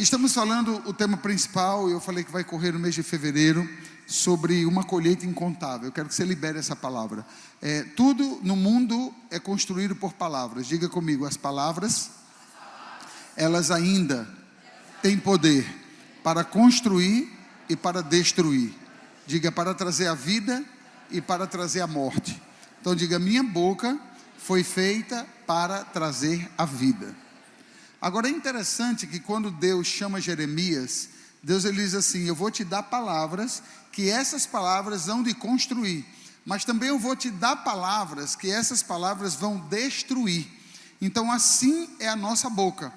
Estamos falando o tema principal, eu falei que vai correr no mês de fevereiro, sobre uma colheita incontável. Eu quero que você libere essa palavra. Tudo no mundo é construído por palavras. Diga comigo, as palavras, elas ainda têm poder para construir e para destruir. Diga, para trazer a vida e para trazer a morte. Então diga, minha boca foi feita para trazer a vida. Agora é interessante que quando Deus chama Jeremias, Deus ele diz assim, eu vou te dar palavras, que essas palavras vão de construir, mas também eu vou te dar palavras, que essas palavras vão destruir. Então assim é a nossa boca,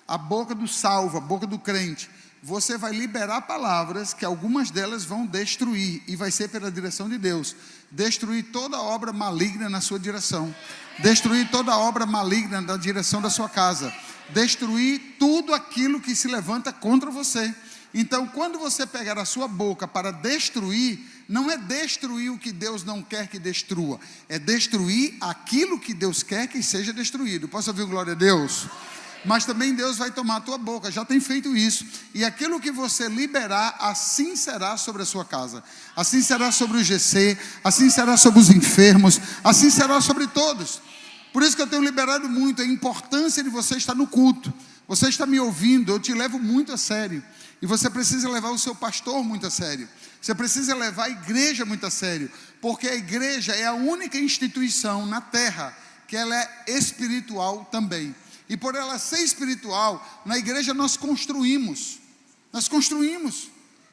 a boca do salvo, a boca do crente. Você vai liberar palavras, que algumas delas vão destruir, e vai ser pela direção de Deus, destruir toda obra maligna na sua direção, destruir toda obra maligna na direção da sua casa, destruir tudo aquilo que se levanta contra você. Então quando você pegar a sua boca para destruir, não é destruir o que Deus não quer que destrua, é destruir aquilo que Deus quer que seja destruído. Posso ouvir glória a Deus? Mas também Deus vai tomar a tua boca, já tem feito isso, e aquilo que você liberar, assim será sobre a sua casa, assim será sobre o GC, assim será sobre os enfermos, assim será sobre todos. Por isso que eu tenho liberado muito a importância de você estar no culto. Você está me ouvindo, eu te levo muito a sério, e você precisa levar o seu pastor muito a sério, você precisa levar a igreja muito a sério, porque a igreja é a única instituição na terra que ela é espiritual também. E por ela ser espiritual, na igreja nós construímos.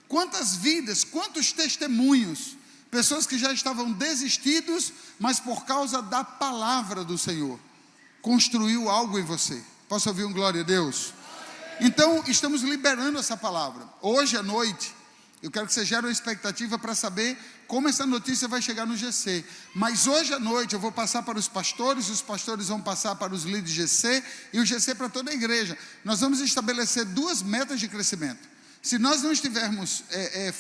Quantas vidas, quantos testemunhos, pessoas que já estavam desistidos, mas por causa da palavra do Senhor, construiu algo em você. Posso ouvir um glória a Deus? Então, estamos liberando essa palavra. Hoje à noite, eu quero que você gere uma expectativa para saber como essa notícia vai chegar no GC. Mas hoje à noite eu vou passar para os pastores vão passar para os líderes GC, e o GC para toda a igreja. Nós vamos estabelecer 2 metas de crescimento. Se nós não estivermos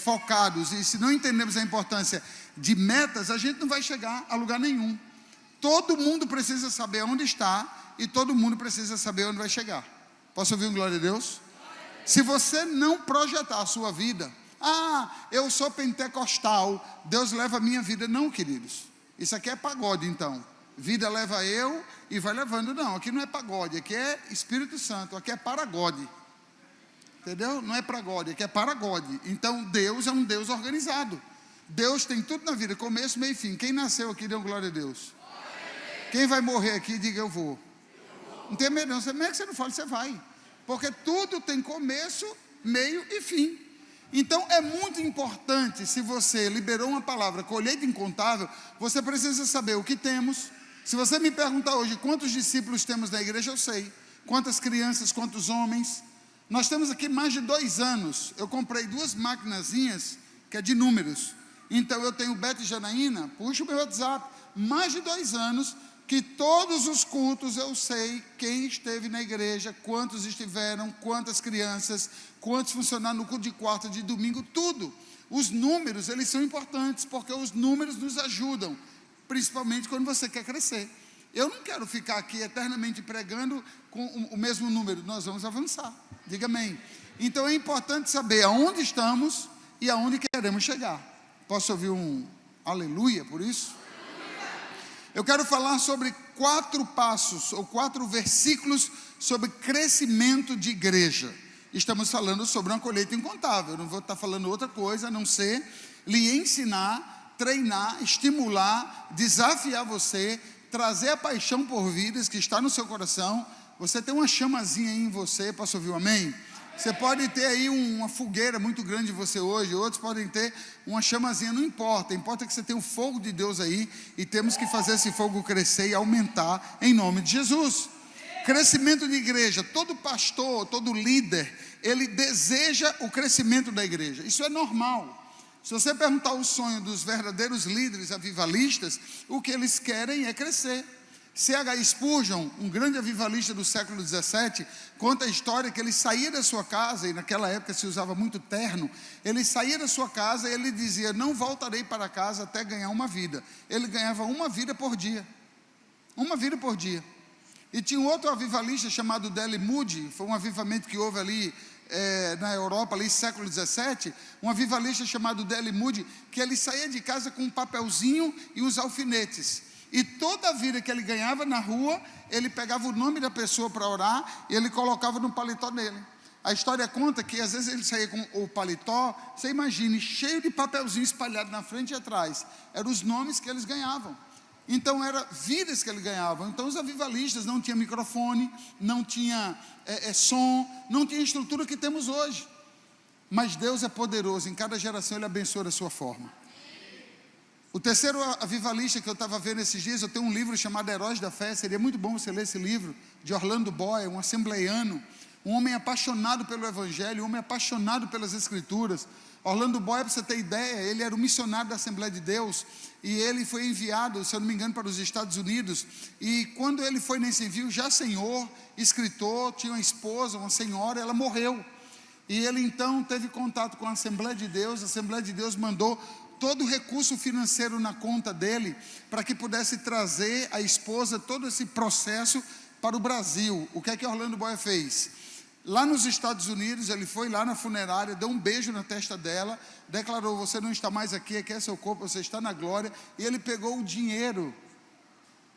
focados, e se não entendemos a importância de metas, a gente não vai chegar a lugar nenhum. Todo mundo precisa saber onde está, e todo mundo precisa saber onde vai chegar. Posso ouvir um glória a Deus? Se você não projetar a sua vida, eu sou pentecostal, Deus leva a minha vida. Não, queridos, isso aqui é pagode então. Vida leva eu e vai levando. Não, aqui não é pagode, aqui é Espírito Santo, aqui é paragode. Entendeu? Não é pagode, aqui é paragode. Então Deus é um Deus organizado. Deus tem tudo na vida, começo, meio e fim. Quem nasceu aqui, dê glória a Deus. Quem vai morrer aqui, diga eu vou. Não tem medo não, como é que você não fala, você vai. Porque tudo tem começo, meio e fim. Então é muito importante, se você liberou uma palavra, colheita incontável, você precisa saber o que temos. Se você me perguntar hoje quantos discípulos temos na igreja, eu sei. Quantas crianças, quantos homens. Nós temos aqui mais de 2 anos, eu comprei 2 maquinazinhas, que é de números. Então eu tenho Beto e Janaína, puxa o meu WhatsApp, mais de 2 anos, que todos os cultos eu sei quem esteve na igreja, quantos estiveram, quantas crianças, quantos funcionaram no culto de quarta, de domingo, tudo. Os números, eles são importantes, porque os números nos ajudam, principalmente quando você quer crescer. Eu não quero ficar aqui eternamente pregando com o mesmo número, nós vamos avançar, diga amém. Então é importante saber aonde estamos e aonde queremos chegar. Posso ouvir um aleluia por isso? Eu quero falar sobre 4 passos, ou 4 versículos, sobre crescimento de igreja. Estamos falando sobre uma colheita incontável, eu não vou estar falando outra coisa, a não ser lhe ensinar, treinar, estimular, desafiar você, trazer a paixão por vidas que está no seu coração. Você tem uma chamazinha aí em você, posso ouvir um amém? Você pode ter aí uma fogueira muito grande em você hoje, outros podem ter uma chamazinha, não importa, importa que você tenha o fogo de Deus aí, e temos que fazer esse fogo crescer e aumentar em nome de Jesus. Crescimento de igreja, todo pastor, todo líder, ele deseja o crescimento da igreja, isso é normal. Se você perguntar o sonho dos verdadeiros líderes avivalistas, o que eles querem é crescer. C.H. Spurgeon, um grande avivalista do século 17, conta a história que ele saía da sua casa, e naquela época se usava muito terno, ele saía da sua casa e ele dizia, não voltarei para casa até ganhar uma vida. Ele ganhava uma vida por dia. E tinha um outro avivalista chamado Dele Moody, foi um avivamento que houve ali na Europa, ali século XVII, um avivalista chamado D.L. Moody, que ele saía de casa com um papelzinho e uns alfinetes. E toda a vida que ele ganhava na rua, ele pegava o nome da pessoa para orar e ele colocava no paletó dele. A história conta que às vezes ele saía com o paletó, você imagine, cheio de papelzinho espalhado na frente e atrás. Eram os nomes que eles ganhavam. Então, eram vidas que ele ganhava. Então, os avivalistas não tinham microfone, não tinha som, não tinha estrutura que temos hoje. Mas Deus é poderoso, em cada geração Ele abençoa da sua forma. O terceiro avivalista que eu estava vendo esses dias, eu tenho um livro chamado Heróis da Fé, seria muito bom você ler esse livro, de Orlando Boyer, um assembleiano, um homem apaixonado pelo Evangelho, um homem apaixonado pelas Escrituras. Orlando Boyer, para você ter ideia, ele era um missionário da Assembleia de Deus, e ele foi enviado, se eu não me engano, para os Estados Unidos, e quando ele foi nesse envio, já senhor, escritor, tinha uma esposa, uma senhora, ela morreu, e ele então teve contato com a Assembleia de Deus, a Assembleia de Deus mandou todo o recurso financeiro na conta dele, para que pudesse trazer a esposa, todo esse processo para o Brasil. O que é que Orlando Boyer fez? Lá nos Estados Unidos, ele foi lá na funerária, deu um beijo na testa dela, declarou: você não está mais aqui, aqui é seu corpo, você está na glória. E ele pegou o dinheiro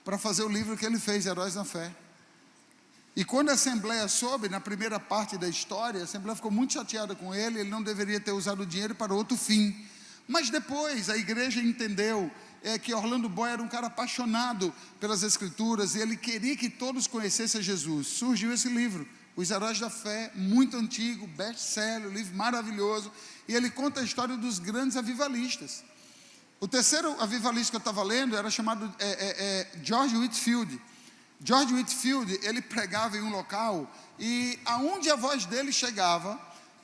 para fazer o livro que ele fez, Heróis da Fé. E quando a Assembleia soube, na primeira parte da história, a Assembleia ficou muito chateada com ele, ele não deveria ter usado o dinheiro para outro fim. Mas depois a igreja entendeu que Orlando Boyer era um cara apaixonado pelas Escrituras, e ele queria que todos conhecessem Jesus. Surgiu esse livro, Os Heróis da Fé, muito antigo, best-seller, livro maravilhoso, e ele conta a história dos grandes avivalistas. O terceiro avivalista que eu estava lendo era chamado George Whitefield. George Whitefield, ele pregava em um local, e aonde a voz dele chegava,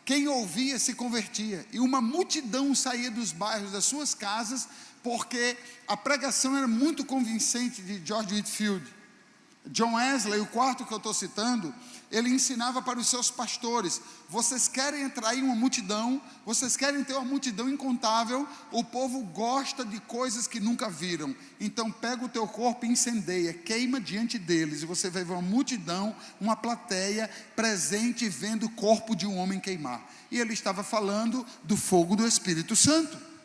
quem ouvia se convertia, e uma multidão saía dos bairros, das suas casas, porque a pregação era muito convincente de George Whitefield. John Wesley, o quarto que eu estou citando, ele ensinava para os seus pastores: vocês querem atrair uma multidão, vocês querem ter uma multidão incontável, o povo gosta de coisas que nunca viram, então pega o teu corpo e incendeia, queima diante deles, e você vai ver uma multidão, uma plateia presente vendo o corpo de um homem queimar. E ele estava falando do fogo do Espírito Santo.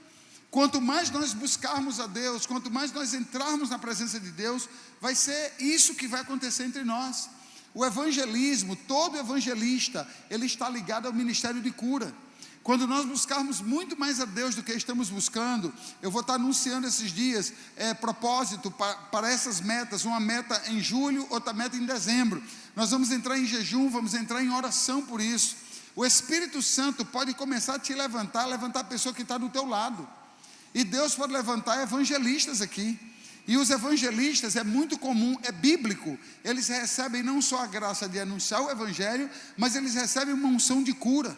Quanto mais nós buscarmos a Deus, quanto mais nós entrarmos na presença de Deus, vai ser isso que vai acontecer entre nós. O evangelismo, todo evangelista, ele está ligado ao ministério de cura. Quando nós buscarmos muito mais a Deus do que estamos buscando, eu vou estar anunciando esses dias, propósito para essas metas, uma meta em julho, outra meta em dezembro. Nós vamos entrar em jejum, vamos entrar em oração por isso. O Espírito Santo pode começar a te levantar a pessoa que está do teu lado. E Deus pode levantar evangelistas aqui. E os evangelistas, é muito comum, é bíblico, eles recebem não só a graça de anunciar o evangelho, mas eles recebem uma unção de cura.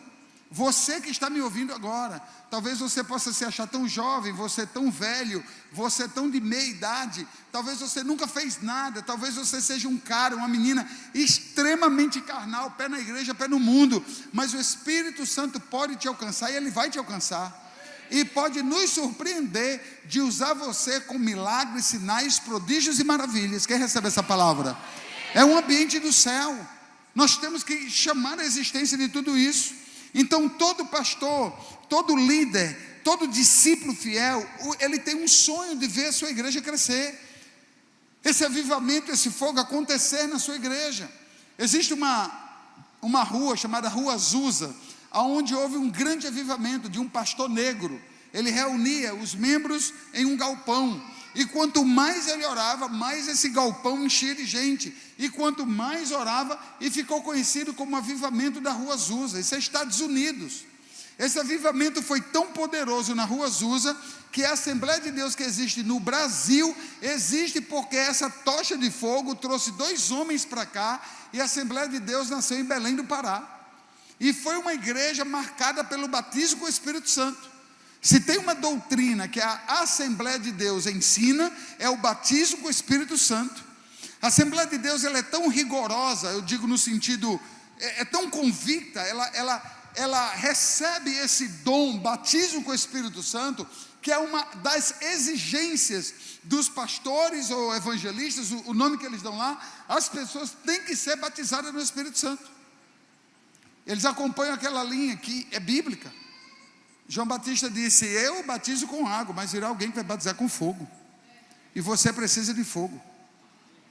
Você que está me ouvindo agora, talvez você possa se achar tão jovem, você tão velho, você tão de meia idade, talvez você nunca fez nada, talvez você seja um cara, uma menina extremamente carnal, pé na igreja, pé no mundo, mas o Espírito Santo pode te alcançar, e Ele vai te alcançar. E pode nos surpreender de usar você com milagres, sinais, prodígios e maravilhas. Quem recebe essa palavra? É um ambiente do céu. Nós temos que chamar a existência de tudo isso. Então todo pastor, todo líder, todo discípulo fiel, ele tem um sonho de ver a sua igreja crescer. Esse avivamento, esse fogo acontecer na sua igreja. Existe uma rua chamada Rua Azusa, onde houve um grande avivamento de um pastor negro. Ele reunia os membros em um galpão, e quanto mais ele orava, mais esse galpão enchia de gente, e quanto mais orava, e ficou conhecido como avivamento da Rua Azusa. Isso é Estados Unidos. Esse avivamento foi tão poderoso na Rua Azusa, que a Assembleia de Deus que existe no Brasil, existe porque essa tocha de fogo trouxe 2 homens para cá, e a Assembleia de Deus nasceu em Belém do Pará. E foi uma igreja marcada pelo batismo com o Espírito Santo. Se tem uma doutrina que a Assembleia de Deus ensina, é o batismo com o Espírito Santo. A Assembleia de Deus, ela é tão rigorosa, eu digo no sentido, é tão convicta, ela recebe esse dom, batismo com o Espírito Santo, que é uma das exigências dos pastores ou evangelistas, o nome que eles dão lá, as pessoas têm que ser batizadas no Espírito Santo. Eles acompanham aquela linha que é bíblica. João Batista disse: eu batizo com água, mas virá alguém que vai batizar com fogo. E você precisa de fogo.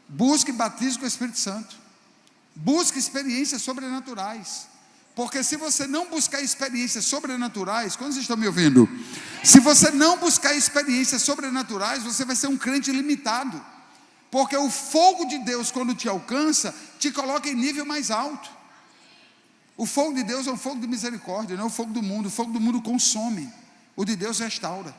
Busque batismo com o Espírito Santo. Busque experiências sobrenaturais. Porque se você não buscar experiências sobrenaturais, quando vocês estão me ouvindo? Se você não buscar experiências sobrenaturais, você vai ser um crente limitado. Porque o fogo de Deus, quando te alcança, te coloca em nível mais alto. O fogo de Deus é um fogo de misericórdia, não é o fogo do mundo. O fogo do mundo consome, o de Deus restaura.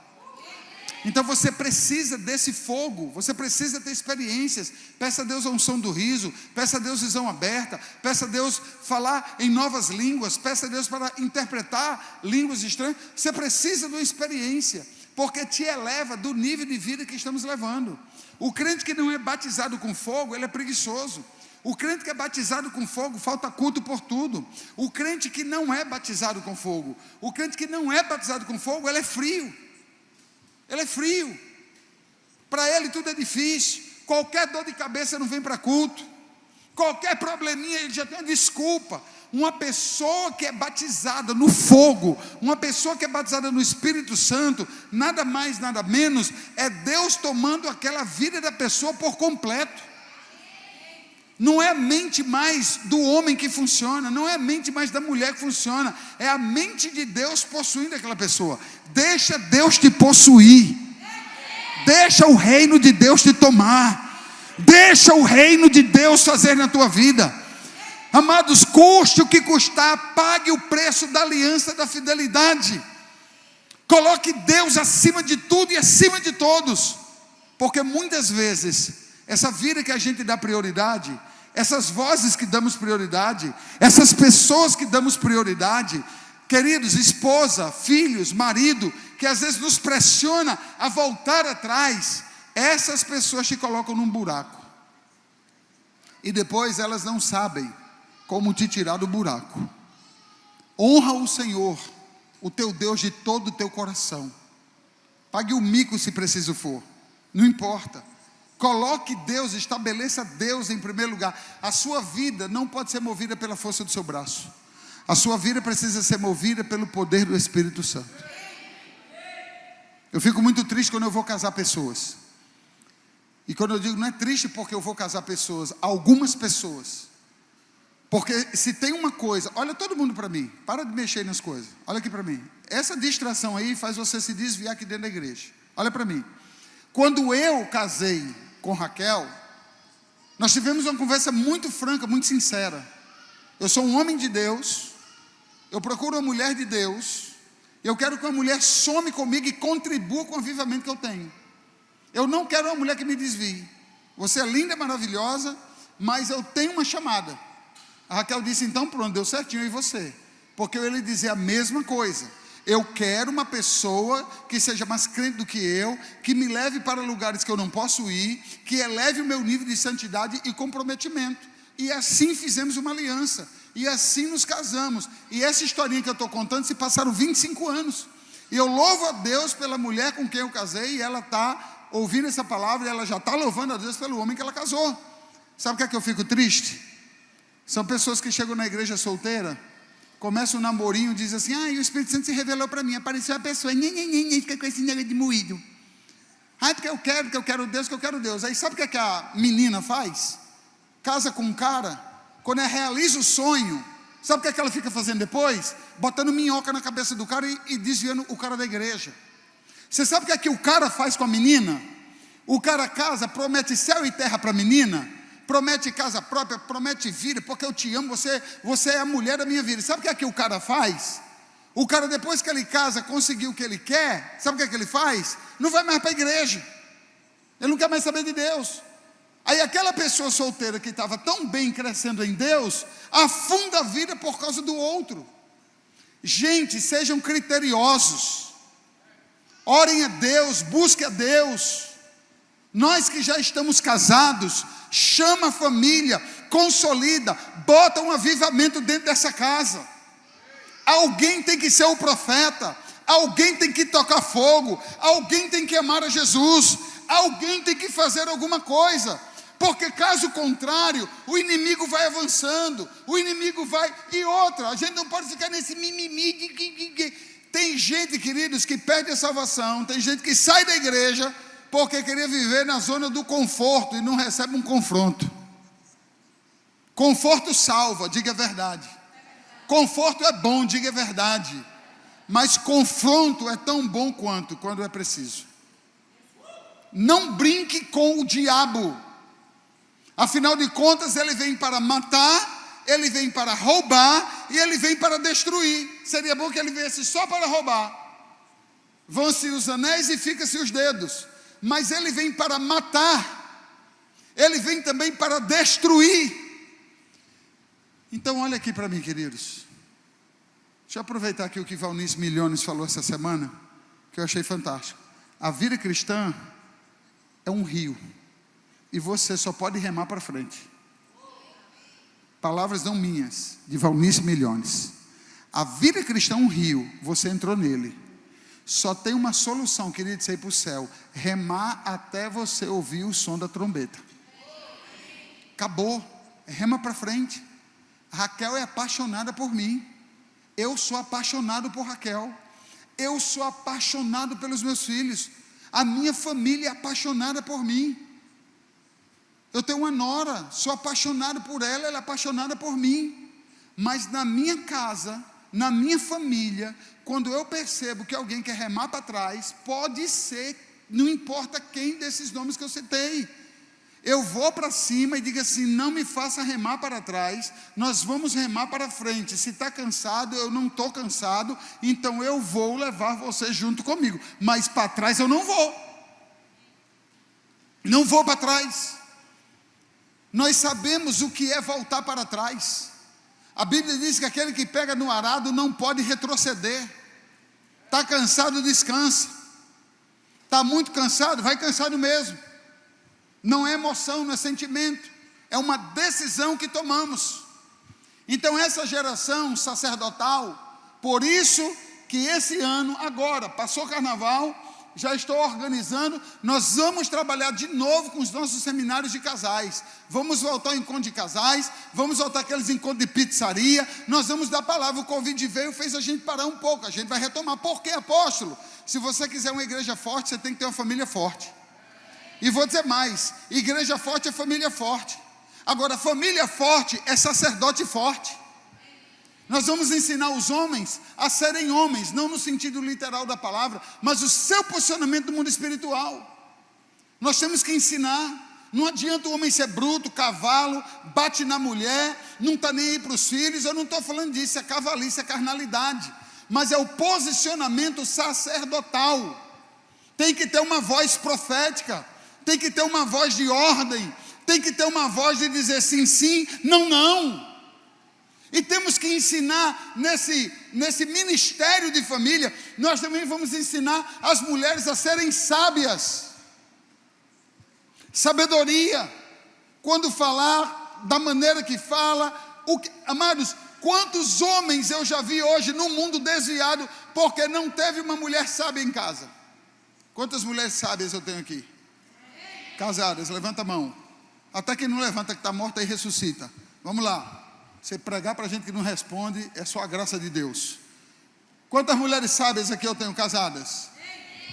Então você precisa desse fogo, você precisa ter experiências. Peça a Deus a unção do riso, peça a Deus visão aberta, peça a Deus falar em novas línguas, peça a Deus para interpretar línguas estranhas. Você precisa de uma experiência, porque te eleva do nível de vida que estamos levando. O crente que não é batizado com fogo, ele é preguiçoso. O crente que é batizado com fogo, falta culto por tudo. O crente que não é batizado com fogo, o crente que não é batizado com fogo, ele é frio. Ele é frio. Para ele tudo é difícil. Qualquer dor de cabeça não vem para culto. Qualquer probleminha ele já tem uma desculpa. Uma pessoa que é batizada no fogo, uma pessoa que é batizada no Espírito Santo, nada mais, nada menos, é Deus tomando aquela vida da pessoa por completo. Não é a mente mais do homem que funciona, não é a mente mais da mulher que funciona, é a mente de Deus possuindo aquela pessoa. Deixa Deus te possuir, deixa o reino de Deus te tomar, deixa o reino de Deus fazer na tua vida. Amados, custe o que custar, pague o preço da aliança da fidelidade. Coloque Deus acima de tudo e acima de todos, porque muitas vezes essa vida que a gente dá prioridade, essas vozes que damos prioridade, essas pessoas que damos prioridade, queridos, esposa, filhos, marido, que às vezes nos pressiona a voltar atrás, essas pessoas te colocam num buraco, e depois elas não sabem como te tirar do buraco. Honra o Senhor, o teu Deus, de todo o teu coração. Pague o mico se preciso for, não importa. Coloque Deus, estabeleça Deus em primeiro lugar. A sua vida não pode ser movida pela força do seu braço. A sua vida precisa ser movida pelo poder do Espírito Santo. Eu fico muito triste quando eu vou casar pessoas. E quando eu digo, não é triste porque eu vou casar pessoas, algumas pessoas. Porque se tem uma coisa, olha todo mundo para mim, para de mexer nas coisas, olha aqui para mim. Essa distração aí faz você se desviar aqui dentro da igreja. Olha para mim. Quando eu casei com Raquel, nós tivemos uma conversa muito franca, muito sincera. Eu sou um homem de Deus, eu procuro uma mulher de Deus, eu quero que uma mulher some comigo e contribua com o avivamento que eu tenho. Eu não quero uma mulher que me desvie. Você é linda, maravilhosa, mas eu tenho uma chamada. A Raquel disse, então pronto, deu certinho, e você? Porque eu ia lhe dizer a mesma coisa. Eu quero uma pessoa que seja mais crente do que eu, que me leve para lugares que eu não posso ir, que eleve o meu nível de santidade e comprometimento. E assim fizemos uma aliança, e assim nos casamos. E essa historinha que eu estou contando, se passaram 25 anos. E eu louvo a Deus pela mulher com quem eu casei, e ela está ouvindo essa palavra, e ela já está louvando a Deus pelo homem que ela casou. Sabe o que é que eu fico triste? São pessoas que chegam na igreja solteira, começa um namorinho, diz assim, e o Espírito Santo se revelou para mim, apareceu a pessoa, fica com esse negócio de moído. Porque eu quero Deus. Aí sabe o que a menina faz? Casa com um cara, quando ela realiza o sonho, sabe o que ela fica fazendo depois? Botando minhoca na cabeça do cara e desviando o cara da igreja. Você sabe o que o cara faz com a menina? O cara casa, promete céu e terra para a menina, promete casa própria, promete vida, porque eu te amo, você é a mulher da minha vida. Sabe o que o cara faz? O cara, depois que ele casa, conseguiu o que ele quer, sabe o que ele faz? Não vai mais para a igreja, ele não quer mais saber de Deus. Aí aquela pessoa solteira que estava tão bem crescendo em Deus, afunda a vida por causa do outro. Gente, sejam criteriosos, orem a Deus, busquem a Deus. Nós que já estamos casados, chama a família, consolida, bota um avivamento dentro dessa casa. Alguém tem que ser o profeta, alguém tem que tocar fogo, alguém tem que amar a Jesus, alguém tem que fazer alguma coisa, porque caso contrário, o inimigo vai avançando, o inimigo vai, e outra, a gente não pode ficar nesse mimimi, tem gente, queridos, que perde a salvação, tem gente que sai da igreja, porque queria viver na zona do conforto, e não recebe um confronto. Conforto salva, diga a verdade, conforto é bom, diga a verdade, mas confronto é tão bom quanto, quando é preciso. Não brinque com o diabo, afinal de contas ele vem para matar, ele vem para roubar e ele vem para destruir. Seria bom que ele viesse só para roubar, vão-se os anéis e fica-se os dedos, mas ele vem para matar, ele vem também para destruir. Então olha aqui para mim, queridos, deixa eu aproveitar aqui o que Valnice Milhones falou essa semana, que eu achei fantástico. A vida cristã é um rio, e você só pode remar para frente. Palavras não minhas, de Valnice Milhones. A vida cristã é um rio, você entrou nele. Só tem uma solução, querido, de você ir para o céu: remar até você ouvir o som da trombeta. Acabou, rema para frente. Raquel é apaixonada por mim, eu sou apaixonado por Raquel, eu sou apaixonado pelos meus filhos, a minha família é apaixonada por mim. Eu tenho uma nora, sou apaixonado por ela, ela é apaixonada por mim. Mas na minha casa, na minha família, quando eu percebo que alguém quer remar para trás, pode ser, não importa quem desses nomes que eu citei, eu vou para cima e digo assim: não me faça remar para trás, nós vamos remar para frente. Se está cansado, eu não estou cansado, então eu vou levar você junto comigo, mas para trás eu não vou para trás. Nós sabemos o que é voltar para trás. A Bíblia diz que aquele que pega no arado não pode retroceder. Está cansado, descansa. Está muito cansado, vai cansado mesmo. Não é emoção, não é sentimento, é uma decisão que tomamos. Então essa geração sacerdotal, por isso que esse ano, agora, passou o carnaval, já estou organizando, nós vamos trabalhar de novo com os nossos seminários de casais, vamos voltar ao encontro de casais, vamos voltar àqueles encontros de pizzaria, nós vamos dar palavra. O Covid veio, fez a gente parar um pouco, a gente vai retomar. Por quê, apóstolo? Se você quiser uma igreja forte, você tem que ter uma família forte. E vou dizer mais: igreja forte é família forte. Agora, família forte é sacerdote forte. Nós vamos ensinar os homens a serem homens, não no sentido literal da palavra, mas o seu posicionamento do mundo espiritual. Nós temos que ensinar. Não adianta o homem ser bruto, cavalo, bate na mulher, não está nem aí para os filhos. Eu não estou falando disso, é cavalice, é carnalidade, mas é o posicionamento sacerdotal. Tem que ter uma voz profética, tem que ter uma voz de ordem, tem que ter uma voz de dizer sim, sim, não, não. E temos que ensinar nesse ministério de família, nós também vamos ensinar as mulheres a serem sábias. Sabedoria, quando falar, da maneira que fala. Amados, quantos homens eu já vi hoje no mundo desviado, porque não teve uma mulher sábia em casa? Quantas mulheres sábias eu tenho aqui? Casadas, levanta a mão. Até quem não levanta, que está morta, e ressuscita. Vamos lá. Você pregar para gente que não responde, é só a graça de Deus. Quantas mulheres sábias aqui eu tenho casadas?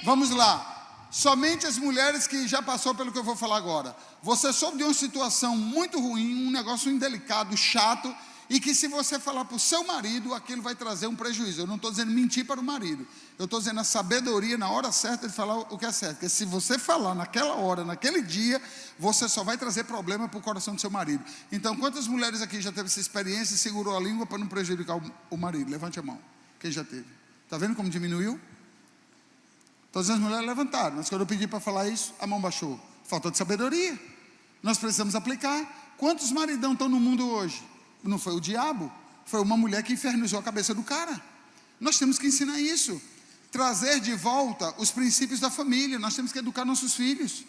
Vamos lá. Somente as mulheres que já passou pelo que eu vou falar agora. Você soube de uma situação muito ruim, um negócio indelicado, chato, e que se você falar para o seu marido, aquilo vai trazer um prejuízo. Eu não estou dizendo mentir para o marido, eu estou dizendo a sabedoria na hora certa de falar o que é certo. Porque se você falar naquela hora, naquele dia, você só vai trazer problema para o coração do seu marido. Então, quantas mulheres aqui já teve essa experiência e segurou a língua para não prejudicar o marido? Levante a mão, quem já teve? Está vendo como diminuiu? Todas as mulheres levantaram, mas quando eu pedi para falar isso, a mão baixou. Falta de sabedoria. Nós precisamos aplicar. Quantos maridão estão no mundo hoje? Não foi o diabo, foi uma mulher que infernizou a cabeça do cara. Nós temos que ensinar isso, trazer de volta os princípios da família. Nós temos que educar nossos filhos.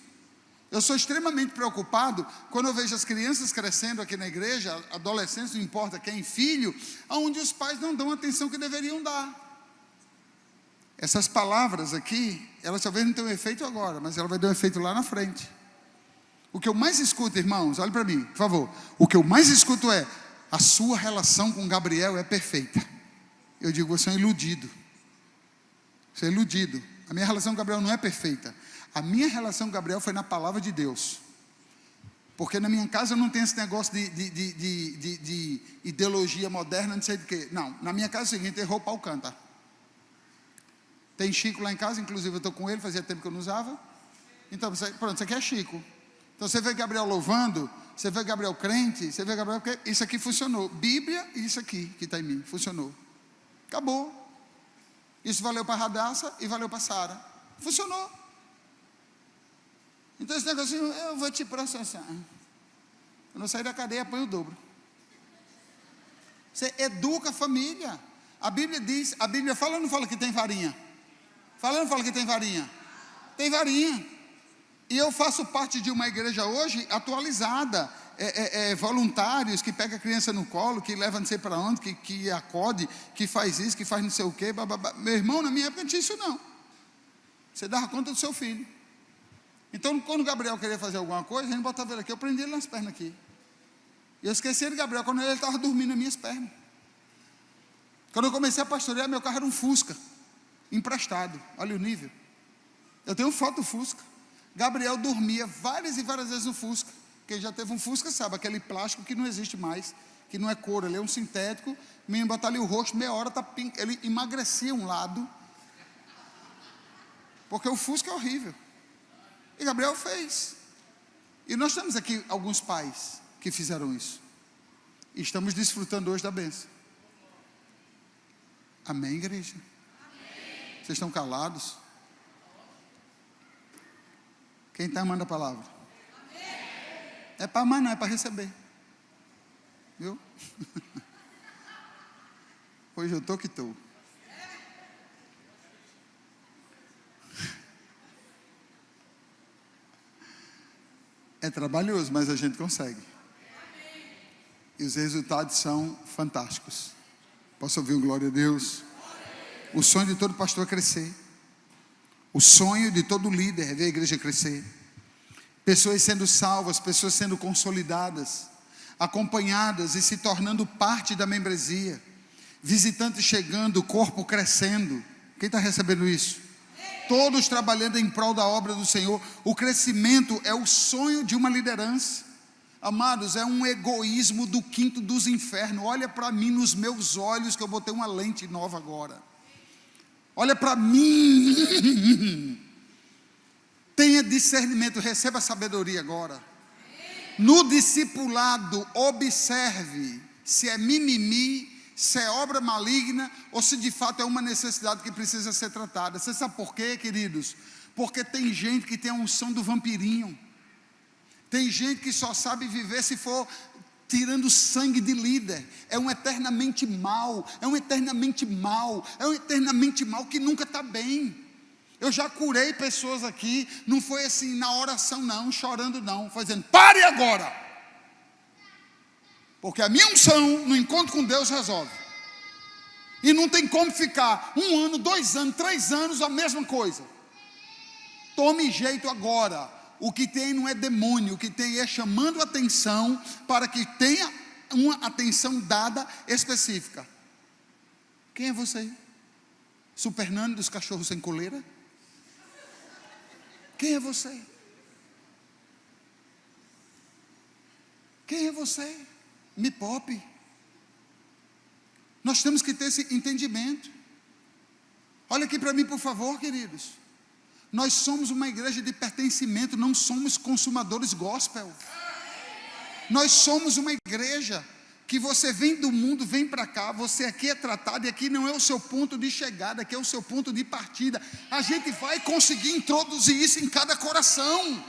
Eu sou extremamente preocupado quando eu vejo as crianças crescendo aqui na igreja, adolescentes, não importa quem, filho, onde os pais não dão a atenção que deveriam dar. Essas palavras aqui, elas talvez não tenham efeito agora, mas ela vai dar um efeito lá na frente. O que eu mais escuto, irmãos, olhe para mim, por favor. O que eu mais escuto é: a sua relação com Gabriel é perfeita. Eu digo: você é um iludido. Você é iludido. A minha relação com Gabriel não é perfeita. A minha relação com Gabriel foi na palavra de Deus. Porque na minha casa eu não tenho esse negócio de ideologia moderna, não sei de quê. Não, na minha casa é o seguinte: errou, pau canta. Tem Chico lá em casa, inclusive eu estou com ele, fazia tempo que eu não usava. Então, pronto, isso aqui é Chico. Então você vê Gabriel louvando, você vê Gabriel crente, você vê Gabriel, porque isso aqui funcionou. Bíblia e isso aqui que está em mim, funcionou. Acabou. Isso valeu para Radassa e valeu para Sara. Funcionou. Então esse negocinho: eu vou te processar. Quando eu sair da cadeia, apanho o dobro. Você educa a família. A Bíblia diz, a Bíblia fala ou não fala que tem varinha? Fala ou não fala que tem varinha? Tem varinha. E eu faço parte de uma igreja hoje atualizada, voluntários que pegam a criança no colo, que leva não sei para onde, que acode, que faz isso, que faz não sei o quê, bababá. Meu irmão, na minha época não tinha isso não. Você dava conta do seu filho. Então, quando o Gabriel queria fazer alguma coisa, a gente botava ele aqui, eu prendia ele nas pernas aqui. E eu esquecia de Gabriel quando ele estava dormindo nas minhas pernas. Quando eu comecei a pastorear, meu carro era um Fusca, emprestado. Olha o nível. Eu tenho foto do Fusca. Gabriel dormia várias e várias vezes no Fusca. Quem já teve um Fusca sabe, aquele plástico que não existe mais, que não é couro, ele é um sintético. O menino botar ali o rosto, meia hora, ele emagrecia um lado, porque o Fusca é horrível. E Gabriel fez. E nós temos aqui alguns pais que fizeram isso. E estamos desfrutando hoje da bênção. Amém, igreja? Amém. Vocês estão calados? Quem está amando a palavra? Amém. É para amar, não é para receber. Viu? Hoje eu estou que estou. É trabalhoso, mas a gente consegue. E os resultados são fantásticos. Posso ouvir um glória a Deus? O sonho de todo pastor é crescer. O sonho de todo líder é ver a igreja crescer. Pessoas sendo salvas, pessoas sendo consolidadas, acompanhadas e se tornando parte da membresia. Visitantes chegando, o corpo crescendo. Quem está recebendo isso? Todos trabalhando em prol da obra do Senhor. O crescimento é o sonho de uma liderança. Amados, é um egoísmo do quinto dos infernos. Olha para mim nos meus olhos, que eu botei uma lente nova agora. Olha para mim. Tenha discernimento, receba sabedoria agora. No discipulado, observe se é mimimi, se é obra maligna ou se de fato é uma necessidade que precisa ser tratada. Você sabe por quê, queridos? Porque tem gente que tem a unção do vampirinho. Tem gente que só sabe viver se for tirando sangue de líder. É um eternamente mal, é um eternamente mal, é um eternamente mal que nunca está bem. Eu já curei pessoas aqui, não foi assim na oração não, chorando não, foi dizendo: pare agora, porque a minha unção no encontro com Deus resolve. E não tem como ficar 1 ano, 2 anos, 3 anos a mesma coisa. Tome jeito agora. O que tem não é demônio, o que tem é chamando atenção para que tenha uma atenção dada específica. Quem é você? Super Nani dos cachorros sem coleira? Quem é você? Quem é você? Me poupe. Nós temos que ter esse entendimento. Olha aqui para mim, por favor, queridos. Nós somos uma igreja de pertencimento, não somos consumadores gospel. Nós somos uma igreja que você vem do mundo, vem para cá, você aqui é tratado, e aqui não é o seu ponto de chegada, aqui é o seu ponto de partida. A gente vai conseguir introduzir isso em cada coração.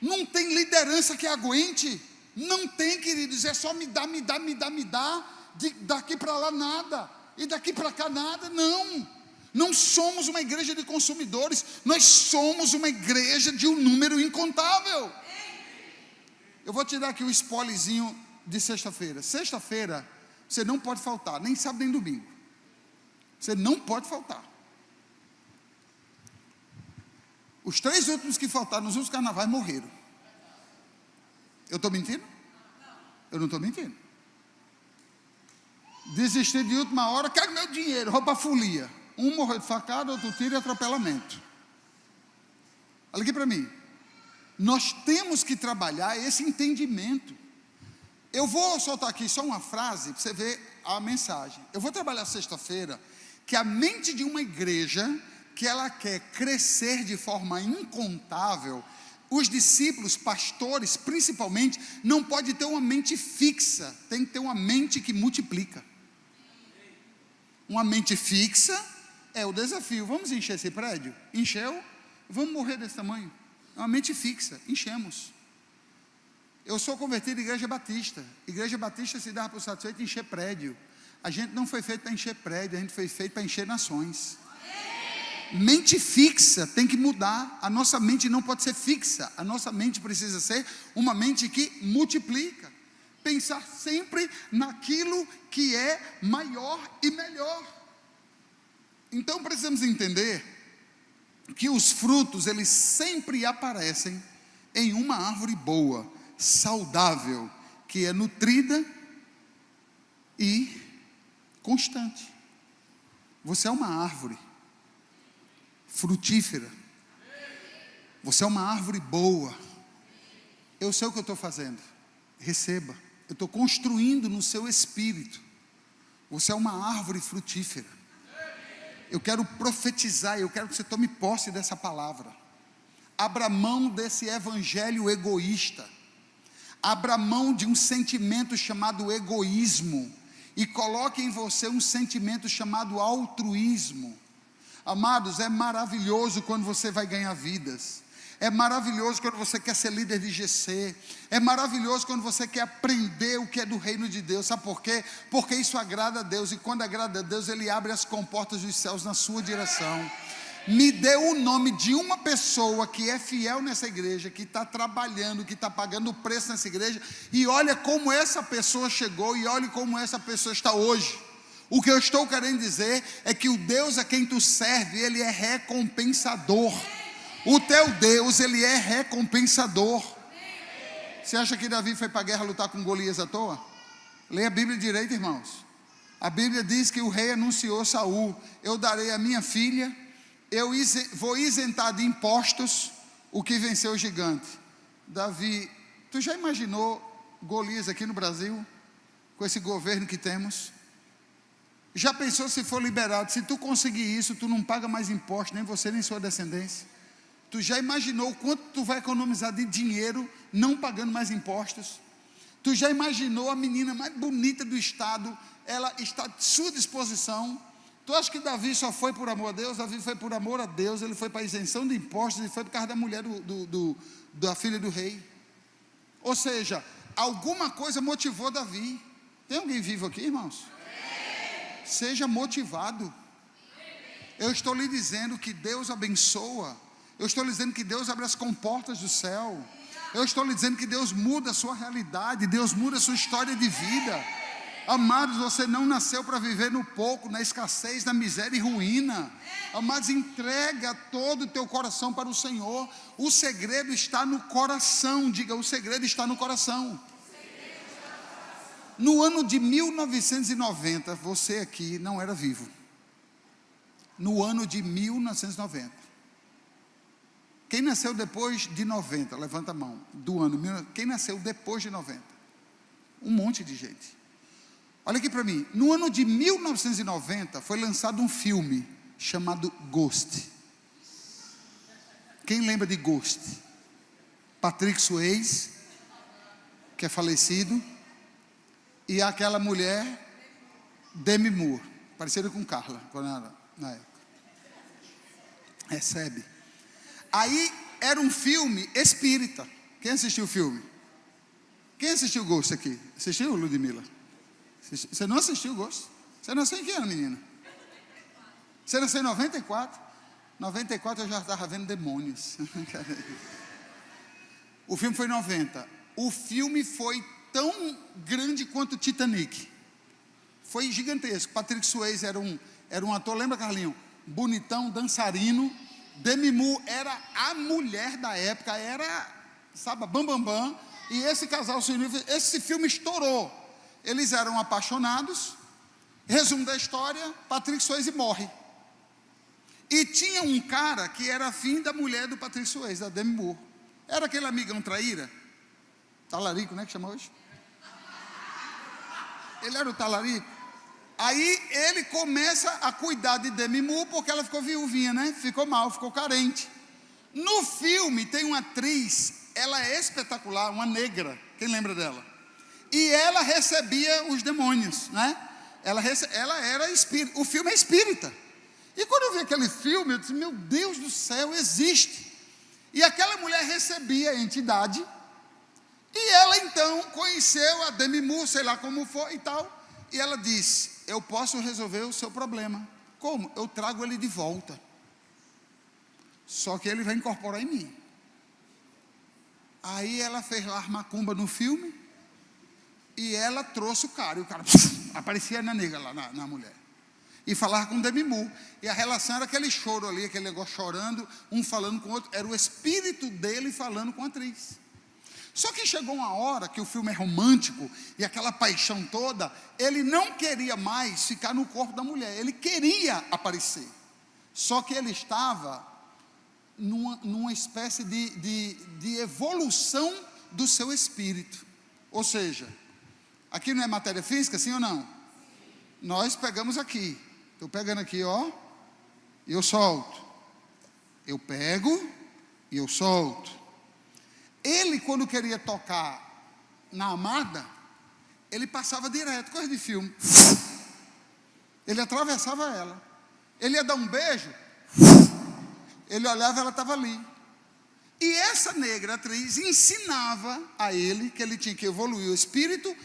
Não tem liderança que aguente. Não tem, queridos, é só me dá. Daqui para lá nada, e daqui para cá nada, não. Não somos uma igreja de consumidores, nós somos uma igreja de um número incontável. Eu vou te dar aqui o spoilerzinho de sexta-feira. Sexta-feira, você não pode faltar, nem sábado nem domingo. Você não pode faltar. Os 3 últimos que faltaram nos últimos carnavais morreram. Eu estou mentindo? Eu não estou mentindo. Desistir de última hora, quero meu dinheiro, vou para a folia. Um morreu de facada, outro tiro e atropelamento. Olha aqui para mim. Nós temos que trabalhar esse entendimento. Eu vou soltar aqui só uma frase para você ver a mensagem. Eu vou trabalhar sexta-feira que a mente de uma igreja que ela quer crescer de forma incontável, os discípulos, pastores principalmente, não pode ter uma mente fixa, tem que ter uma mente que multiplica. Uma mente fixa é o desafio. Vamos encher esse prédio? Encheu? Vamos morrer desse tamanho. É uma mente fixa, enchemos. Eu sou convertido à Igreja Batista. Igreja Batista se dá por satisfeito em encher prédio. A gente não foi feito para encher prédio, a gente foi feito para encher nações. Mente fixa tem que mudar. A nossa mente não pode ser fixa. A nossa mente precisa ser uma mente que multiplica. Pensar sempre naquilo que é maior e melhor. Então precisamos entender que os frutos, eles sempre aparecem em uma árvore boa, saudável, que é nutrida e constante. Você é uma árvore frutífera. Você é uma árvore boa. Eu sei o que eu estou fazendo. Receba. Eu estou construindo no seu espírito. Você é uma árvore frutífera. Eu quero profetizar, eu quero que você tome posse dessa palavra. Abra mão desse evangelho egoísta. Abra mão de um sentimento chamado egoísmo e coloque em você um sentimento chamado altruísmo. Amados, é maravilhoso quando você vai ganhar vidas. É maravilhoso quando você quer ser líder de GC. É maravilhoso quando você quer aprender o que é do reino de Deus. Sabe por quê? Porque isso agrada a Deus. E quando agrada a Deus, Ele abre as comportas dos céus na sua direção. Me dê o nome de uma pessoa que é fiel nessa igreja, que está trabalhando, que está pagando o preço nessa igreja. E olha como essa pessoa chegou e olha como essa pessoa está hoje. O que eu estou querendo dizer é que o Deus a quem tu serve, Ele é recompensador. O teu Deus, Ele é recompensador. Você acha que Davi foi para a guerra lutar com Golias à toa? Leia a Bíblia direito, irmãos. A Bíblia diz que o rei anunciou a Saul: eu darei a minha filha, eu vou isentar de impostos o que venceu o gigante. Davi, tu já imaginou Golias aqui no Brasil, com esse governo que temos? Já pensou se for liberado? Se tu conseguir isso, tu não paga mais imposto, nem você nem sua descendência. Tu já imaginou o quanto tu vai economizar de dinheiro não pagando mais impostos? Tu já imaginou a menina mais bonita do estado, ela está à sua disposição? Tu acha que Davi só foi por amor a Deus? Davi foi por amor a Deus, ele foi para a isenção de impostos, e foi por causa da mulher da filha do rei. Ou seja, alguma coisa motivou Davi. Tem alguém vivo aqui, irmãos? Seja motivado. Eu estou lhe dizendo que Deus abençoa. Eu estou lhe dizendo que Deus abre as comportas do céu. Eu estou lhe dizendo que Deus muda a sua realidade. Deus muda a sua história de vida. Amados, você não nasceu para viver no pouco, na escassez, na miséria e ruína. Amados, entrega todo o teu coração para o Senhor. O segredo está no coração. Diga, o segredo está no coração. No ano de 1990, você aqui não era vivo. No ano de 1990. Quem nasceu depois de 90? Levanta a mão. Do ano. Quem nasceu depois de 90? Um monte de gente. Olha aqui para mim. No ano de 1990 foi lançado um filme chamado Ghost. Quem lembra de Ghost? Patrick Swayze, que é falecido, e aquela mulher Demi Moore, parecida com Carla na época. Recebe. Aí era um filme espírita. Quem assistiu o filme? Quem assistiu Ghost aqui? Assistiu, Ludmila? Você não assistiu Ghost? Você nasceu em que ano, menina? Você nasceu em 94? 94 eu já estava vendo demônios. O filme foi em 90. O filme foi tão grande quanto Titanic. Foi gigantesco. Patrick Swayze era um ator, lembra, Carlinhos? Bonitão, dançarino. Demi Moore era a mulher da época, era, sabe, bam, bam, bam. E esse casal se uniu, esse filme estourou. Eles eram apaixonados. Resumo da história: Patrick Swayze morre. E tinha um cara que era afim da mulher do Patrick Swayze, da Demi Moore. Era aquele amigão traíra, talarico, né, que chama hoje? Ele era o talarico. Aí ele começa a cuidar de Demi Moore, porque ela ficou viuvinha, né? Ficou mal, ficou carente. No filme tem uma atriz, ela é espetacular, uma negra, quem lembra dela? E ela recebia os demônios, né? Ela era espírita, o filme é espírita. E quando eu vi aquele filme, eu disse, meu Deus do céu, existe. E aquela mulher recebia a entidade, e ela então conheceu a Demi Moore, sei lá como foi e tal, e ela disse, eu posso resolver o seu problema. Como? Eu trago ele de volta. Só que ele vai incorporar em mim. Aí ela fez lá macumba no filme, e ela trouxe o cara, e o cara aparecia na nega lá, na mulher. E falava com Demi Moore. E a relação era aquele choro ali, aquele negócio chorando, um falando com o outro. Era o espírito dele falando com a atriz. Só que chegou uma hora que o filme é romântico, e aquela paixão toda, ele não queria mais ficar no corpo da mulher, ele queria aparecer. Só que ele estava numa espécie de evolução do seu espírito. Ou seja, aqui não é matéria física, sim ou não? Nós pegamos aqui. Estou pegando aqui, ó, e eu solto. Eu pego e eu solto. Ele, quando queria tocar na amada, ele passava direto, coisa de filme. Ele atravessava ela. Ele ia dar um beijo, ele olhava, ela estava ali. E essa negra atriz ensinava a ele que ele tinha que evoluir o espírito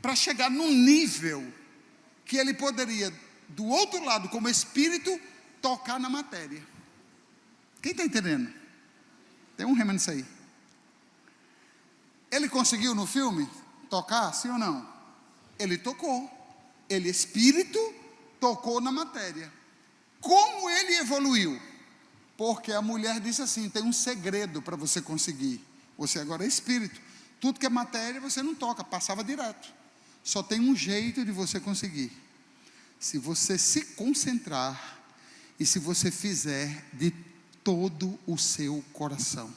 para chegar num nível que ele poderia, do outro lado, como espírito, tocar na matéria. Quem está entendendo? Tem um rema nisso aí. Ele conseguiu no filme tocar, sim ou não? Ele tocou. Ele, espírito, tocou na matéria. Como ele evoluiu? Porque a mulher disse assim, tem um segredo para você conseguir. Você agora é espírito. Tudo que é matéria você não toca, passava direto. Só tem um jeito de você conseguir. Se você se concentrar e se você fizer de todo o seu coração.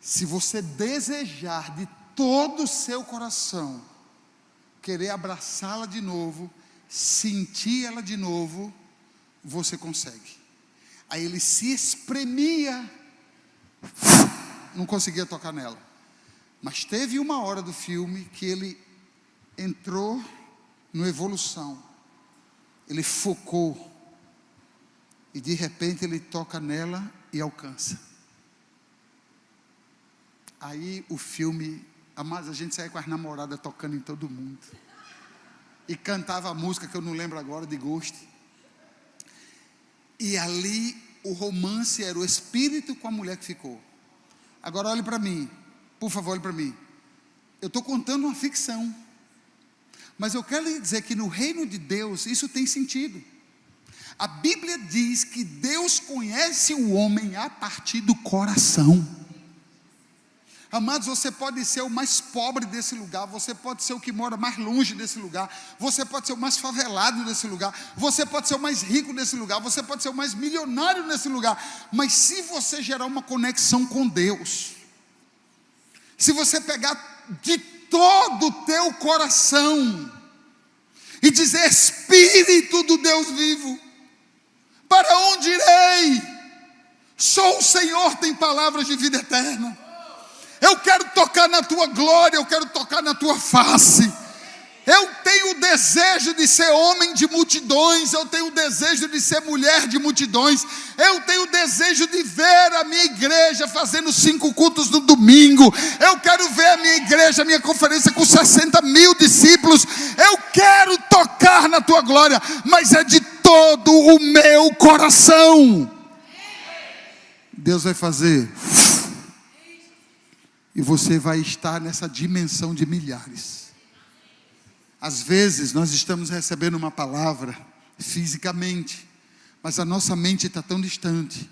Se você desejar de todo o seu coração, querer abraçá-la de novo, sentir ela de novo, você consegue. Aí ele se espremia, não conseguia tocar nela. Mas teve uma hora do filme que ele entrou no evolução. Ele focou. E de repente ele toca nela e alcança. Aí o filme, mas a gente saía com as namoradas tocando em todo mundo. E cantava a música que eu não lembro agora, de Ghost. E ali o romance era o espírito com a mulher que ficou. Agora olhe para mim, por favor, olhe para mim. Eu estou contando uma ficção. Mas eu quero lhe dizer que no reino de Deus isso tem sentido. A Bíblia diz que Deus conhece o homem a partir do coração. Amados, você pode ser o mais pobre desse lugar, você pode ser o que mora mais longe desse lugar, você pode ser o mais favelado desse lugar, você pode ser o mais rico desse lugar, você pode ser o mais milionário nesse lugar, mas se você gerar uma conexão com Deus, se você pegar de todo o teu coração e dizer, Espírito do Deus vivo, para onde irei? Só o Senhor tem palavras de vida eterna. Eu quero tocar na tua glória, eu quero tocar na tua face. Eu tenho o desejo de ser homem de multidões, eu tenho o desejo de ser mulher de multidões, eu tenho o desejo de ver a minha igreja fazendo 5 cultos no domingo, eu quero ver a minha igreja, a minha conferência com 60 mil discípulos, eu quero tocar na tua glória, mas é de todo o meu coração. Deus vai fazer, e você vai estar nessa dimensão de milhares. Às vezes nós estamos recebendo uma palavra fisicamente, mas a nossa mente está tão distante.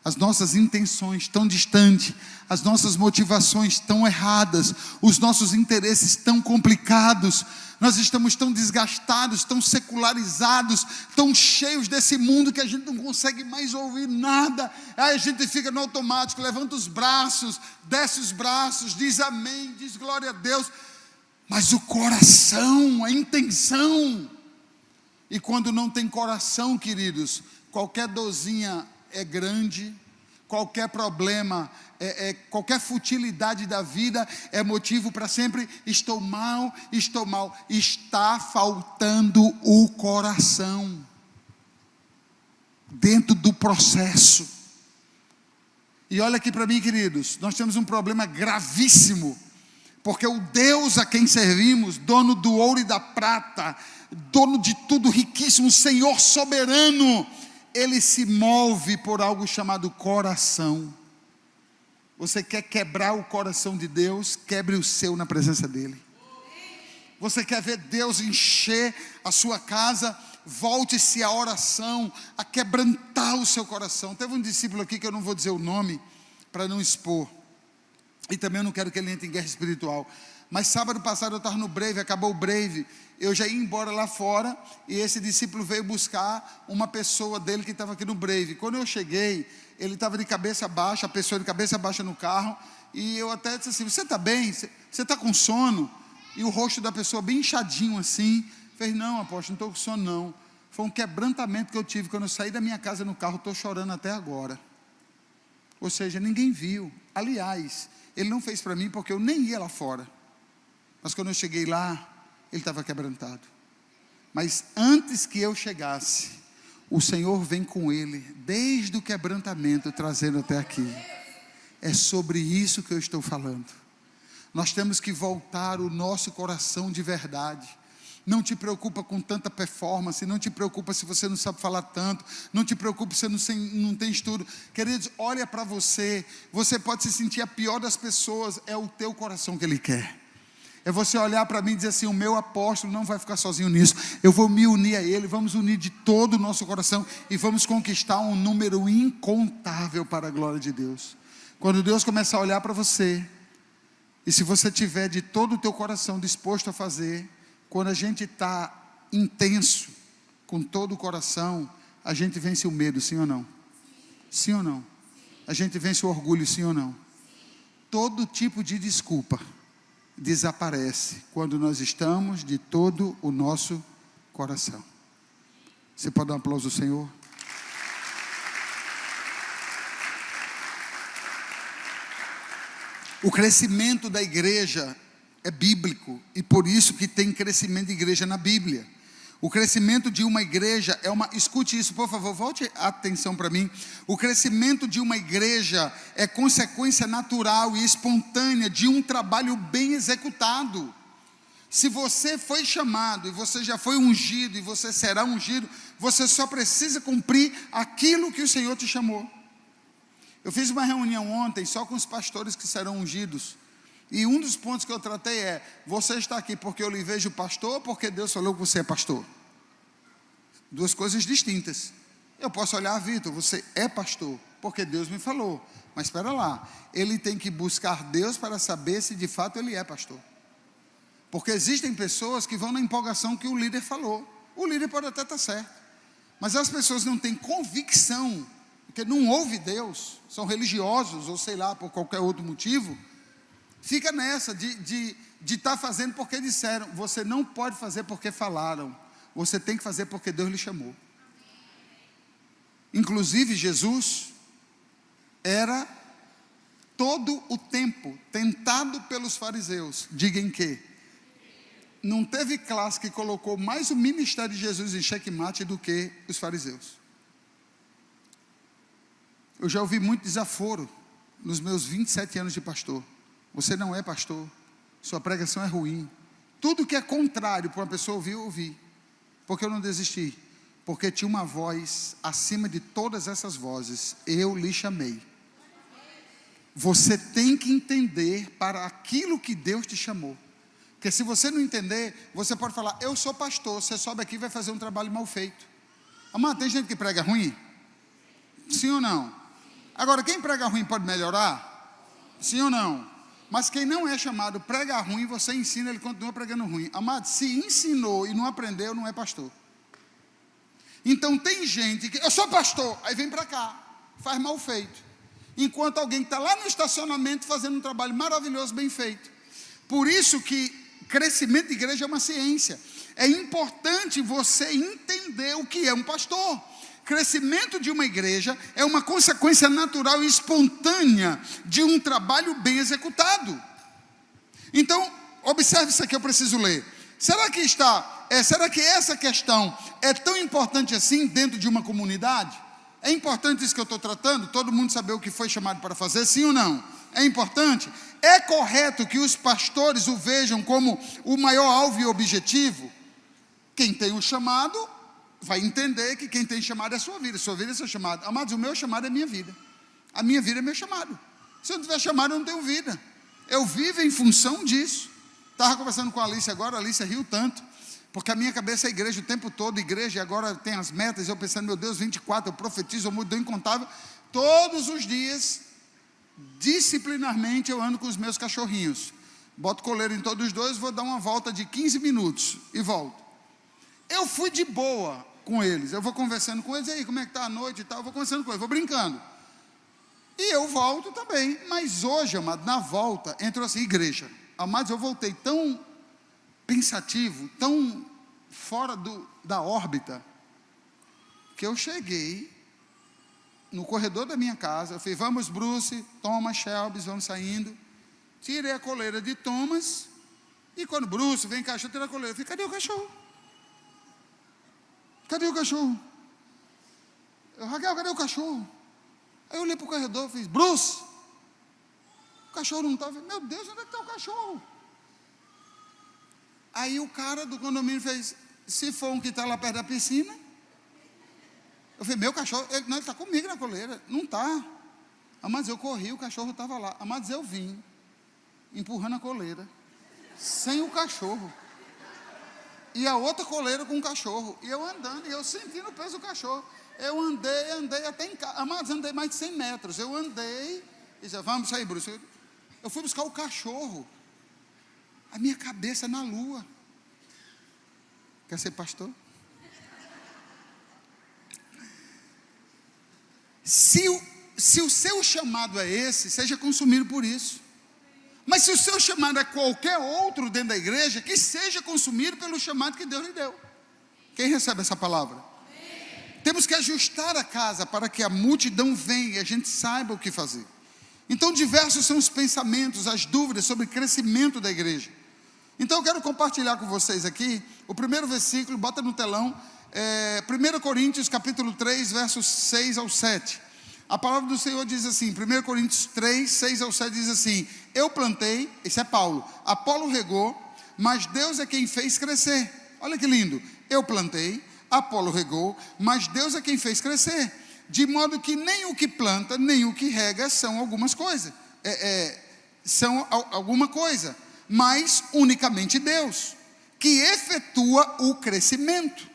as nossas intenções tão distantes, as nossas motivações tão erradas, os nossos interesses tão complicados, nós estamos tão desgastados, tão secularizados, tão cheios desse mundo que a gente não consegue mais ouvir nada. Aí a gente fica no automático, levanta os braços, desce os braços, diz amém, diz glória a Deus, mas o coração, a intenção, e quando não tem coração, queridos, qualquer dorzinha é grande, qualquer problema, qualquer futilidade da vida é motivo para sempre, estou mal, está faltando o coração, dentro do processo. E olha aqui para mim, queridos, nós temos um problema gravíssimo, porque o Deus a quem servimos, dono do ouro e da prata, dono de tudo, riquíssimo, Senhor soberano, Ele se move por algo chamado coração. Você quer quebrar o coração de Deus? Quebre o seu na presença dEle. Você quer ver Deus encher a sua casa? Volte-se à oração, a quebrantar o seu coração. Teve um discípulo aqui que eu não vou dizer o nome, para não expor. E também eu não quero que ele entre em guerra espiritual. Mas sábado passado eu estava no Brave, acabou o Brave, eu já ia embora lá fora, e esse discípulo veio buscar uma pessoa dele que estava aqui no Brave. Quando eu cheguei, ele estava de cabeça baixa, a pessoa de cabeça baixa no carro, e eu até disse assim, você está bem? Você está com sono? E o rosto da pessoa bem inchadinho assim, fez, não apóstolo, não estou com sono não. Foi um quebrantamento que eu tive, quando eu saí da minha casa no carro, estou chorando até agora. Ou seja, ninguém viu. Aliás, ele não fez para mim porque eu nem ia lá fora. Mas quando eu cheguei lá, ele estava quebrantado. Mas antes que eu chegasse, o Senhor vem com ele, desde o quebrantamento, trazendo até aqui. É sobre isso que eu estou falando. Nós temos que voltar o nosso coração de verdade. Não te preocupa com tanta performance, não te preocupa se você não sabe falar tanto, não te preocupa se você não tem estudo. Queridos, olha para você, você pode se sentir a pior das pessoas, é o teu coração que Ele quer. É você olhar para mim e dizer assim, o meu apóstolo não vai ficar sozinho nisso, eu vou me unir a ele, vamos unir de todo o nosso coração e vamos conquistar um número incontável para a glória de Deus. Quando Deus começar a olhar para você, e se você tiver de todo o teu coração disposto a fazer, quando a gente está intenso, com todo o coração, a gente vence o medo, sim ou não? Sim ou não? A gente vence o orgulho, sim ou não? Todo tipo de desculpa desaparece quando nós estamos de todo o nosso coração. Você pode dar um aplauso ao Senhor? O crescimento da igreja é bíblico e por isso que tem crescimento de igreja na Bíblia. O crescimento de uma igreja é uma... Escute isso, por favor, volte a atenção para mim. O crescimento de uma igreja é consequência natural e espontânea de um trabalho bem executado. Se você foi chamado e você já foi ungido e você será ungido, você só precisa cumprir aquilo que o Senhor te chamou. Eu fiz uma reunião ontem só com os pastores que serão ungidos. E um dos pontos que eu tratei é, você está aqui porque eu lhe vejo pastor ou porque Deus falou que você é pastor? Duas coisas distintas. Eu posso olhar, Vitor, você é pastor, porque Deus me falou. Mas espera lá, ele tem que buscar Deus para saber se de fato ele é pastor. Porque existem pessoas que vão na empolgação que o líder falou. O líder pode até estar certo. Mas as pessoas não têm convicção, porque não ouve Deus, são religiosos, ou sei lá, por qualquer outro motivo. Fica nessa de estar fazendo porque disseram. Você não pode fazer porque falaram. Você tem que fazer porque Deus lhe chamou. Inclusive Jesus era todo o tempo tentado pelos fariseus. Diga em quê? Não teve classe que colocou mais o ministério de Jesus em xeque-mate do que os fariseus. Eu já ouvi muito desaforo nos meus 27 anos de pastor. Você não é pastor, sua pregação é ruim. Tudo que é contrário para uma pessoa ouvir, eu ouvi. Porque eu não desisti? Porque tinha uma voz acima de todas essas vozes. Eu lhe chamei. Você tem que entender para aquilo que Deus te chamou. Porque se você não entender, você pode falar, eu sou pastor, você sobe aqui e vai fazer um trabalho mal feito. Amado, tem gente que prega ruim? Sim ou não? Agora, quem prega ruim pode melhorar? Sim ou não? Mas quem não é chamado prega ruim, você ensina, ele continua pregando ruim. Amado, se ensinou e não aprendeu, não é pastor. Então tem gente que, eu sou pastor, aí vem para cá, faz mal feito. Enquanto alguém está lá no estacionamento fazendo um trabalho maravilhoso, bem feito. Por isso que crescimento de igreja é uma ciência. É importante você entender o que é um pastor. Crescimento de uma igreja é uma consequência natural e espontânea de um trabalho bem executado. Então, observe isso aqui, eu preciso ler. Será que essa questão é tão importante assim dentro de uma comunidade? É importante isso que eu estou tratando? Todo mundo saber o que foi chamado para fazer, sim ou não? É importante? É correto que os pastores o vejam como o maior alvo e objetivo? Quem tem o chamado vai entender que quem tem chamado é a sua vida é seu chamado. Amados, o meu chamado é minha vida. A minha vida é meu chamado. Se eu não tiver chamado, eu não tenho vida. Eu vivo em função disso. Estava conversando com a Alice agora, a Alice riu tanto, porque a minha cabeça é igreja o tempo todo, igreja, e agora tem as metas, eu pensando, meu Deus, 24, eu profetizo, eu mudo, eu incontável. Todos os dias, disciplinarmente, eu ando com os meus cachorrinhos. Boto coleira em todos os dois, vou dar uma volta de 15 minutos e volto. Eu fui de boa com eles, eu vou conversando com eles, e aí, como é que está a noite e tal, eu vou conversando com eles, vou brincando. E eu volto também, mas hoje, amado, na volta, entrou assim, igreja. Amados, eu voltei tão pensativo, tão fora da órbita, que eu cheguei no corredor da minha casa, eu falei, vamos Bruce, Thomas, Shelby, vamos saindo. Tirei a coleira de Thomas, e quando Bruce vem cá, deixa eu tirar a coleira, eu falei, cadê o cachorro? Cadê o cachorro? Raquel, cadê o cachorro? Aí eu olhei para o corredor e fiz, Bruce, o cachorro não estava. Meu Deus, onde é que está o cachorro? Aí o cara do condomínio fez, se for um que está lá perto da piscina. Eu falei, meu cachorro, ele está comigo na coleira. Não está. Mas eu corri, o cachorro estava lá. Mas eu vim, empurrando a coleira, sem o cachorro. E a outra coleira com o cachorro. E eu andando, e eu sentindo o peso do cachorro. Eu andei até em casa. Amados, andei mais de 100 metros. Eu andei, e disse, vamos sair, Bruce. Eu fui buscar o cachorro. A minha cabeça na lua. Quer ser pastor? Se o seu chamado é esse, seja consumido por isso. Mas se o seu chamado é qualquer outro dentro da igreja, que seja consumido pelo chamado que Deus lhe deu. Quem recebe essa palavra? Temos que ajustar a casa para que a multidão venha e a gente saiba o que fazer. Então diversos são os pensamentos, as dúvidas sobre o crescimento da igreja. Então eu quero compartilhar com vocês aqui, o primeiro versículo, bota no telão, 1 Coríntios capítulo 3, versos 6 ao 7. A palavra do Senhor diz assim, 1 Coríntios 3, 6 ao 7 diz assim, eu plantei, esse é Paulo, Apolo regou, mas Deus é quem fez crescer. Olha que lindo, eu plantei, Apolo regou, mas Deus é quem fez crescer. De modo que nem o que planta, nem o que rega são algumas coisas, são alguma coisa, mas unicamente Deus, que efetua o crescimento.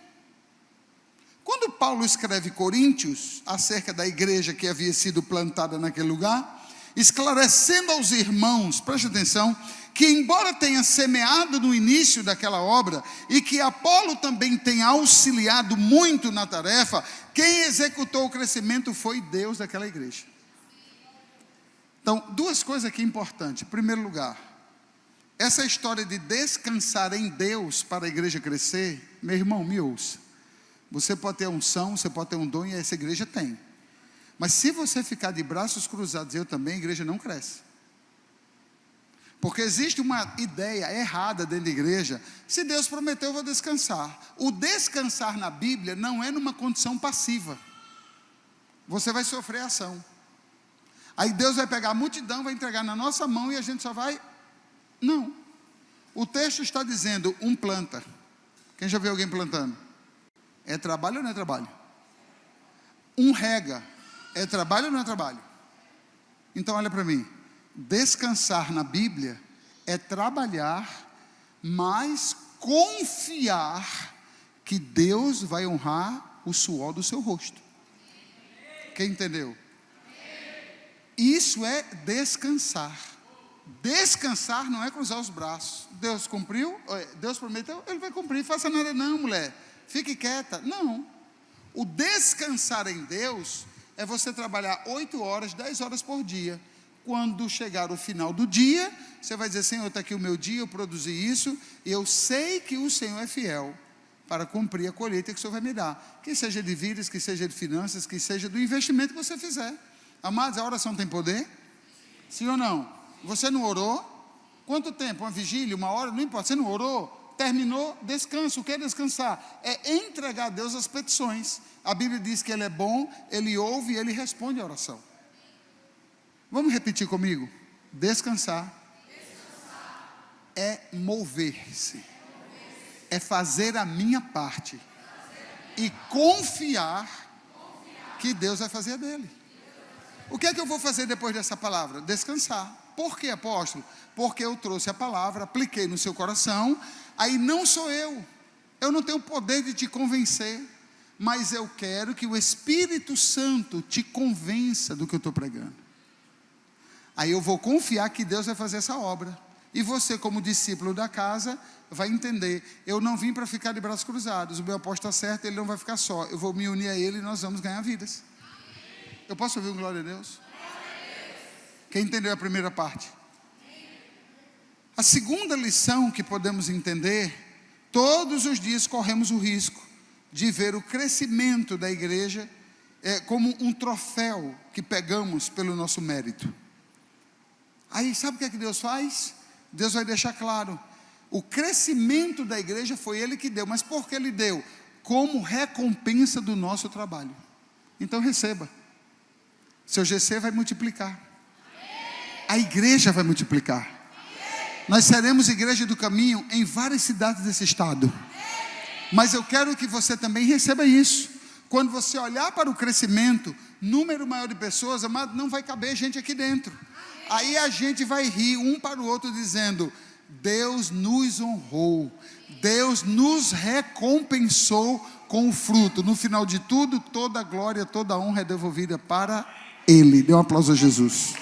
Quando Paulo escreve Coríntios, acerca da igreja que havia sido plantada naquele lugar, esclarecendo aos irmãos, preste atenção, que embora tenha semeado no início daquela obra, e que Apolo também tenha auxiliado muito na tarefa, quem executou o crescimento foi Deus daquela igreja. Então, duas coisas aqui importantes. Em primeiro lugar, essa história de descansar em Deus para a igreja crescer, meu irmão, me ouça. Você pode ter unção, você pode ter um dom, e essa igreja tem. Mas se você ficar de braços cruzados, eu também, a igreja não cresce. Porque existe uma ideia errada dentro da igreja, se Deus prometeu, eu vou descansar. O descansar na Bíblia não é numa condição passiva. Você vai sofrer ação. Aí Deus vai pegar a multidão, vai entregar na nossa mão e a gente só vai... Não. O texto está dizendo, um planta. Quem já viu alguém plantando? É trabalho ou não é trabalho? Um rega. É trabalho ou não é trabalho? Então olha para mim. Descansar na Bíblia é trabalhar, mas confiar que Deus vai honrar o suor do seu rosto. Quem entendeu? Isso é descansar. Descansar não é cruzar os braços. Deus cumpriu, Deus prometeu, Ele vai cumprir. Faça nada não, mulher, fique quieta. Não. O descansar em Deus é você trabalhar 8 horas, 10 horas por dia. Quando chegar o final do dia, você vai dizer: Senhor, está aqui o meu dia, eu produzi isso, e eu sei que o Senhor é fiel para cumprir a colheita que o Senhor vai me dar, que seja de vidas, que seja de finanças, que seja do investimento que você fizer. Amados, a oração tem poder? Sim ou não? Você não orou? Quanto tempo? Uma vigília, 1 hora? Não importa, você não orou? Terminou, descansa. O que é descansar? É entregar a Deus as petições. A Bíblia diz que Ele é bom, Ele ouve e Ele responde a oração. Vamos repetir comigo? Descansar é mover-se, é fazer a minha parte e confiar que Deus vai fazer a dele. O que é que eu vou fazer depois dessa palavra? Descansar. Por quê, apóstolo? Porque eu trouxe a palavra, apliquei no seu coração. Aí não sou eu não tenho poder de te convencer, mas eu quero que o Espírito Santo te convença do que eu estou pregando. Aí eu vou confiar que Deus vai fazer essa obra. E você, como discípulo da casa, vai entender: eu não vim para ficar de braços cruzados. O meu apóstolo está certo, ele não vai ficar só. Eu vou me unir a ele e nós vamos ganhar vidas. Eu posso ouvir um glória a Deus? Quem entendeu a primeira parte? A segunda lição que podemos entender: todos os dias corremos o risco de ver o crescimento da igreja como um troféu que pegamos pelo nosso mérito. Aí sabe o que é que Deus faz? Deus vai deixar claro: o crescimento da igreja foi Ele que deu. Mas por que Ele deu? Como recompensa do nosso trabalho. Então receba. Seu GC vai multiplicar, a igreja vai multiplicar. Nós seremos igreja do caminho em várias cidades desse estado. Mas eu quero que você também receba isso. Quando você olhar para o crescimento, número maior de pessoas, amado, não vai caber gente aqui dentro. Aí a gente vai rir um para o outro dizendo: Deus nos honrou, Deus nos recompensou com o fruto. No final de tudo, toda a glória, toda a honra é devolvida para Ele. Dê um aplauso a Jesus.